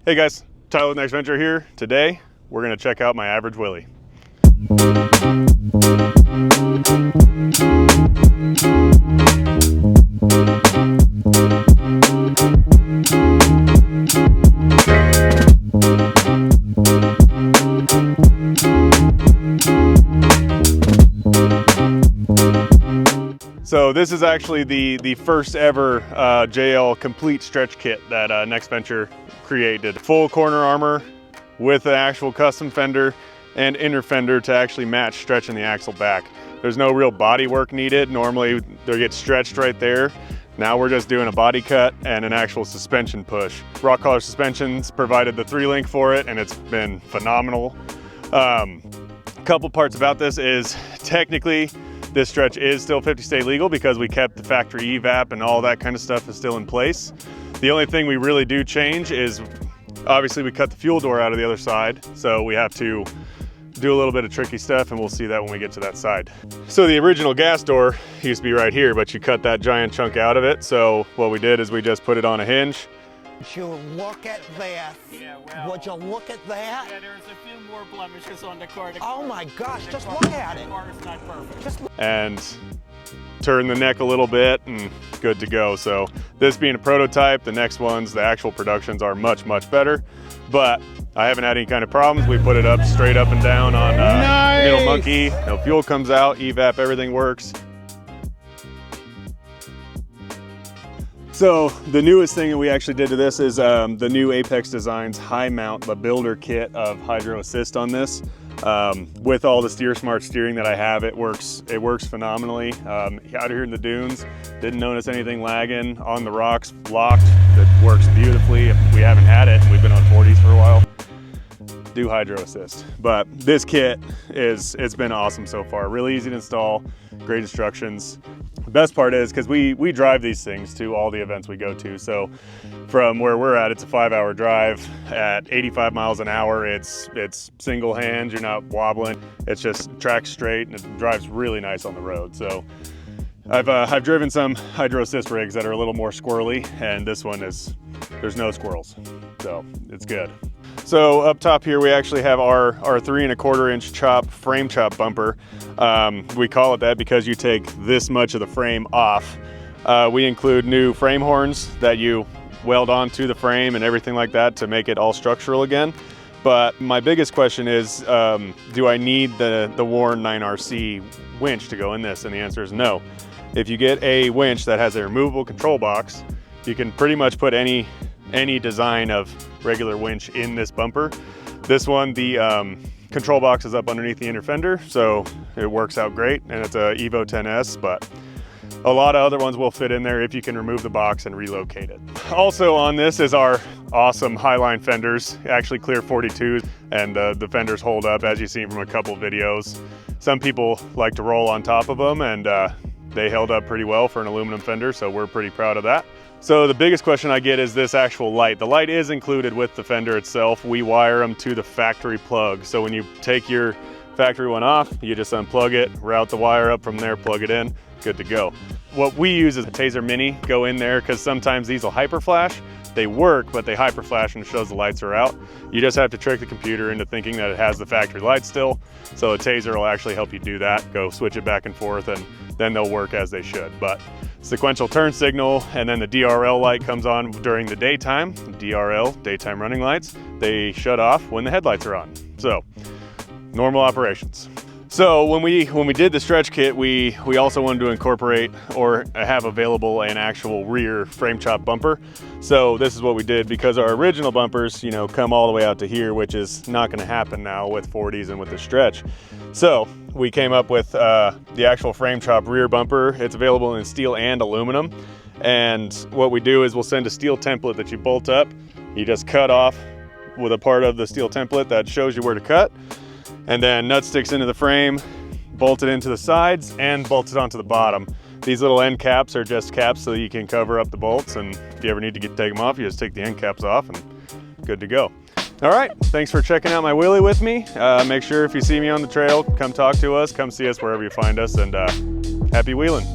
Hey guys, Tyler with Next Venture here. Today, we're gonna check out my Average Willy. So this is actually the first ever JL complete stretch kit that Next Venture created. Full corner armor with an actual custom fender and inner fender to actually match stretching the axle back. There's no real body work needed. Normally they get stretched right there. Now we're just doing a body cut and an actual suspension push. Rock Collar Suspensions provided the 3-link for it, and it's been phenomenal. A couple parts about this is technically this stretch is still 50 state legal because we kept the factory evap and all that kind of stuff is still in place. The only thing we really do change is obviously we cut the fuel door out of the other side, so we have to do a little bit of tricky stuff, and we'll see that when we get to that side. So the original gas door used to be right here, but you cut that giant chunk out of it. So what we did is we just put it on a hinge. Would you look at that? Yeah, well, would you look at that? Yeah, there's a few more blemishes on the car. Oh my gosh, just look at it. The car is not perfect. Just look. And turn the neck a little bit and good to go. So this being a prototype, the next ones, the actual productions are much better, but I haven't had any kind of problems. We put it up straight up and down on middle monkey. No fuel comes out, evap, everything works. So the newest thing that we actually did to this is the new Apex Designs high mount, the builder kit of Hydro Assist on this. With all the Steer Smart steering that I have, it works phenomenally. Out here in the dunes, didn't notice anything lagging. On the rocks, locked, it works beautifully. If we haven't had it and we've been on 40s for a while, do Hydro Assist. But this kit it's been awesome so far. Really easy to install, great instructions. The best part is because we drive these things to all the events we go to. So from where we're at, it's a 5-hour drive at 85 miles an hour. It's single hand, you're not wobbling. It's just track straight and it drives really nice on the road. So I've driven some Hydro Assist rigs that are a little more squirrely, and this one there's no squirrels. So it's good. So up top here, we actually have our 3¼ inch frame chop bumper. We call it that because you take this much of the frame off. We include new frame horns that you weld onto the frame and everything like that to make it all structural again. But my biggest question is, do I need the worn 9RC winch to go in this? And the answer is no. If you get a winch that has a removable control box, you can pretty much put any design of regular winch in this bumper. This one, the control box is up underneath the inner fender, so it works out great, and it's a Evo 10S, but a lot of other ones will fit in there if you can remove the box and relocate it. Also on this is our awesome Highline fenders, actually clear 42s, and the fenders hold up, as you've seen from a couple videos. Some people like to roll on top of them, and they held up pretty well for an aluminum fender, so we're pretty proud of that. So the biggest question I get is this actual light. The light is included with the fender itself. We wire them to the factory plug. So when you take your factory one off, you just unplug it, route the wire up from there, plug it in, good to go. What we use is a Taser Mini, go in there, because sometimes these will hyper flash. They work, but they hyper flash and it shows the lights are out. You just have to trick the computer into thinking that it has the factory light still. So a Taser will actually help you do that. Go switch it back and forth, and then they'll work as they should. But sequential turn signal, and then the DRL light comes on during the daytime. DRL, daytime running lights, they shut off when the headlights are on. So normal operations. So when we did the stretch kit, we also wanted to incorporate or have available an actual rear frame chop bumper. So this is what we did, because our original bumpers, you know, come all the way out to here, which is not going to happen now with 40s and with the stretch. So we came up with the actual frame chop rear bumper. It's available in steel and aluminum. And what we do is we'll send a steel template that you bolt up. You just cut off with a part of the steel template that shows you where to cut. And then nut sticks into the frame, bolted into the sides, and bolted onto the bottom. These little end caps are just caps so you can cover up the bolts, and if you ever need to take them off, you just take the end caps off and good to go. All right, thanks for checking out my wheelie with me. Make sure if you see me on the trail, come talk to us, come see us wherever you find us, and happy wheeling.